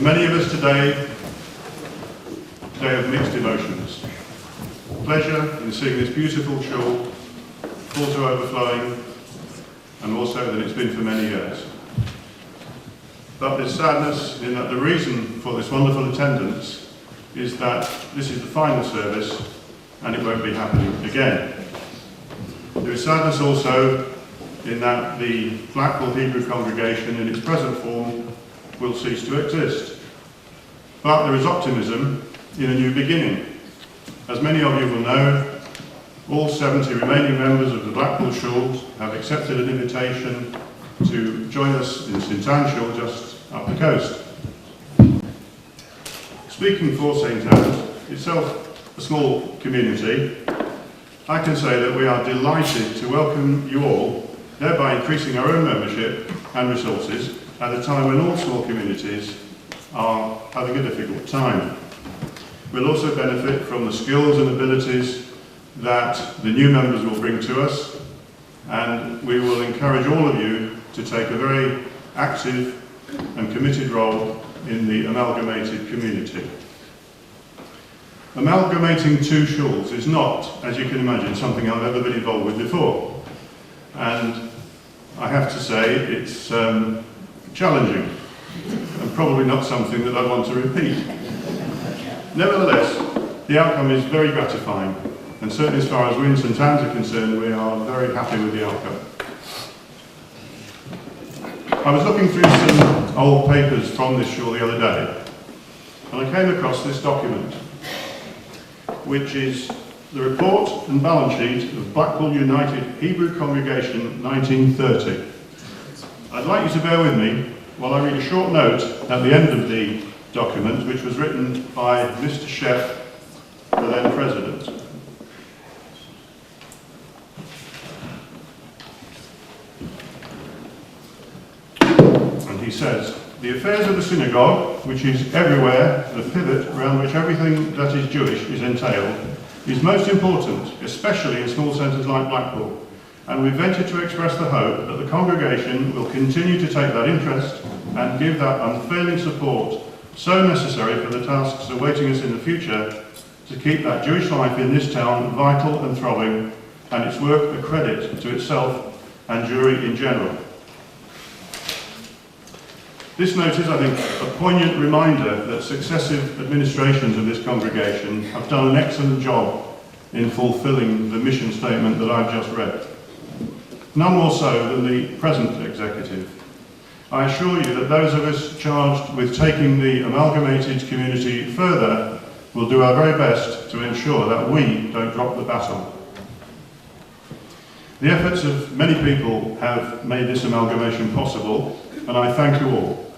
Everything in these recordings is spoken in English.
For many of us today, a day of mixed emotions. Pleasure in seeing this beautiful shul full to overflowing, and more so than it's been for many years. But there's sadness in that the reason for this wonderful attendance is that this is the final service and it won't be happening again. There is sadness also in that the Blackpool Hebrew congregation in its present form will cease to exist. But there is optimism in a new beginning. As many of you will know, all 70 remaining members of the Blackpool Shul have accepted an invitation to join us in St Anne's Shul just up the coast. Speaking for St Anne's, itself a small community, I can say that we are delighted to welcome you all, thereby increasing our own membership and resources at a time when all small communities are having a difficult time. We'll also benefit from the skills and abilities that the new members will bring to us, and we will encourage all of you to take a very active and committed role in the amalgamated community. Amalgamating two shuls is not, as you can imagine, something I've ever been involved with before, and I have to say it's challenging and probably not something that I want to repeat. Nevertheless, the outcome is very gratifying, and certainly as far as we in St Anne's are concerned, we are very happy with the outcome. I was looking through some old papers from this shul the other day, and I came across this document, which is the report and balance sheet of Blackpool United Hebrew Congregation 1930. I'd like you to bear with me while I read a short note at the end of the document, which was written by Mr. Sheff, the then president. And he says, "The affairs of the synagogue, which is everywhere the pivot around which everything that is Jewish is entailed, is most important, especially in small centres like Blackpool, and we venture to express the hope that the congregation will continue to take that interest and give that unfailing support so necessary for the tasks awaiting us in the future to keep that Jewish life in this town vital and throbbing, and its work a credit to itself and Jewry in general." This note is, I think, a poignant reminder that successive administrations of this congregation have done an excellent job in fulfilling the mission statement that I've just read. None more so than the present executive. I assure you that those of us charged with taking the amalgamated community further will do our very best to ensure that we don't drop the baton. The efforts of many people have made this amalgamation possible, and I thank you all.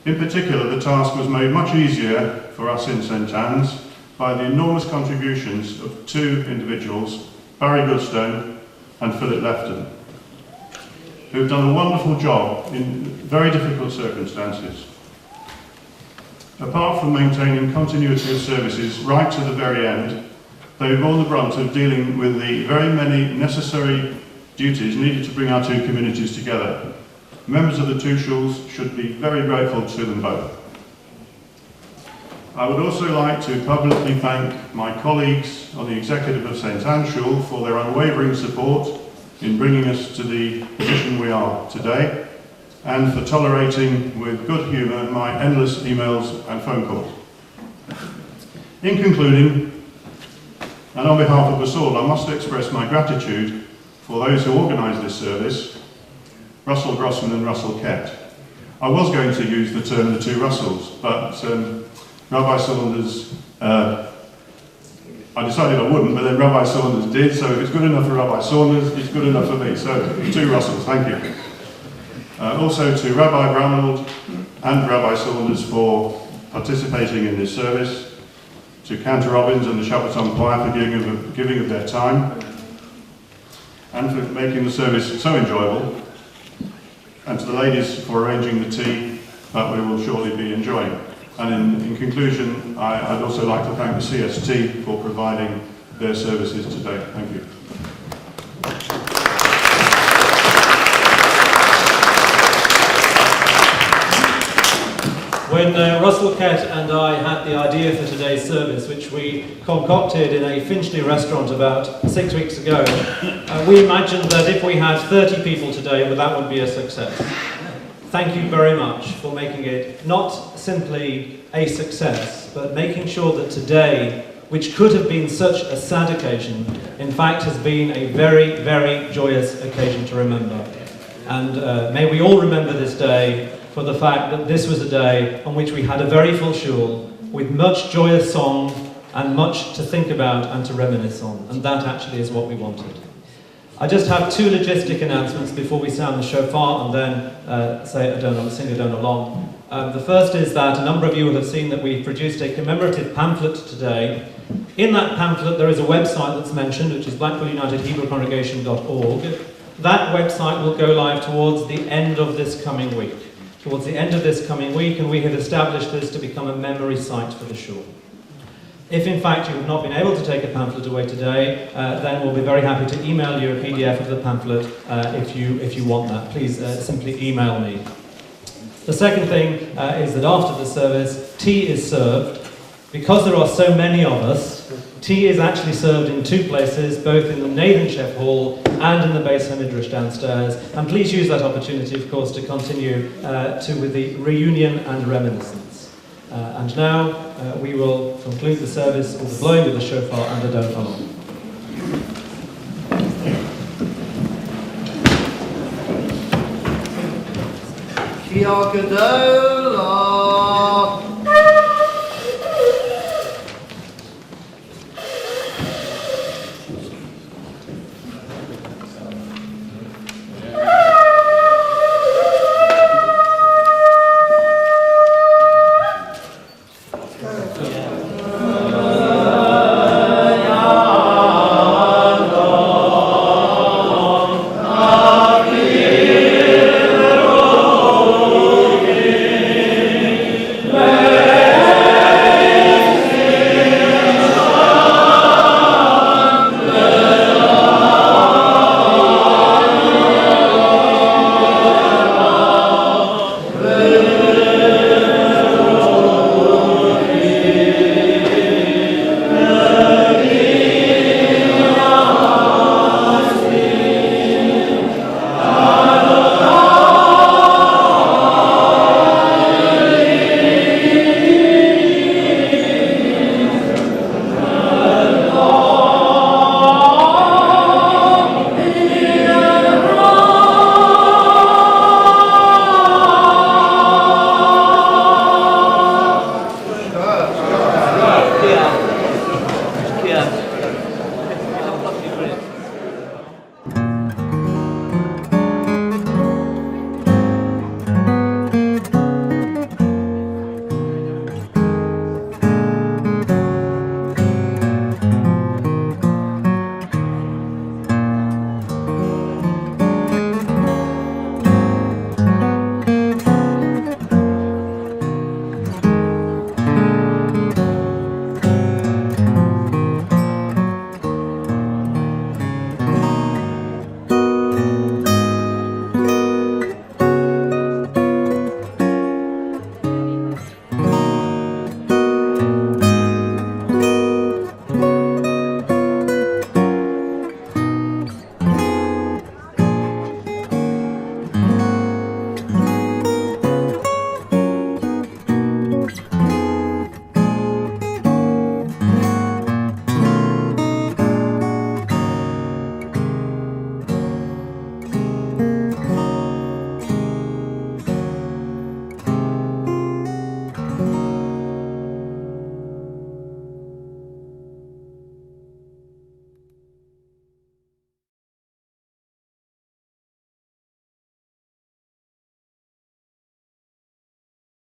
In particular, the task was made much easier for us in St Anne's by the enormous contributions of two individuals, Barry Goodstone, and Philip Lefton, who have done a wonderful job in very difficult circumstances. Apart from maintaining continuity of services right to the very end, they've borne the brunt of dealing with the very many necessary duties needed to bring our two communities together. Members of the two shuls should be very grateful to them both. I would also like to publicly thank my colleagues on the executive of St Anne's Shul for their unwavering support in bringing us to the position we are today, and for tolerating with good humour my endless emails and phone calls. In concluding, and on behalf of us all, I must express my gratitude for those who organised this service, Russell Grossman and Russell Kett. I was going to use the term the two Russells, but Rabbi Saunders, I decided I wouldn't, but then Rabbi Saunders did, so if it's good enough for Rabbi Saunders, it's good enough for me. So, two Russells, thank you. Also to Rabbi Bramald and Rabbi Saunders for participating in this service, to Cantor Robbins and the Shabbaton Choir for giving of their time, and for making the service so enjoyable, and to the ladies for arranging the tea that we will shortly be enjoying. And in conclusion, I'd also like to thank the CST for providing their services today. Thank you. When Russell Kett and I had the idea for today's service, which we concocted in a Finchley restaurant about 6 weeks ago, we imagined that if we had 30 people today, that would be a success. Thank you very much for making it not simply a success, but making sure that today, which could have been such a sad occasion, in fact has been a very, very joyous occasion to remember. And may we all remember this day for the fact that this was a day on which we had a very full shul, with much joyous song and much to think about and to reminisce on. And that actually is what we wanted. I just have two logistic announcements before we sound the shofar and then sing Adon Olam. The first is that a number of you will have seen that we've produced a commemorative pamphlet today. In that pamphlet there is a website that's mentioned, which is blackpoolunitedhebrewcongregation.org. That website will go live towards the end of this coming week. And we have established this to become a memory site for the shul. If in fact you have not been able to take a pamphlet away today, then we'll be very happy to email you a PDF of the pamphlet if you want that. Please simply email me. The second thing is that after the service, tea is served. Because there are so many of us, tea is actually served in two places, both in the Nathan Chef Hall and in the Beis HaMidrash downstairs. And please use that opportunity, of course, to continue with the reunion and reminiscence. And now we will conclude the service with the blowing of the shofar and Adon Olam. Ki HaKadosh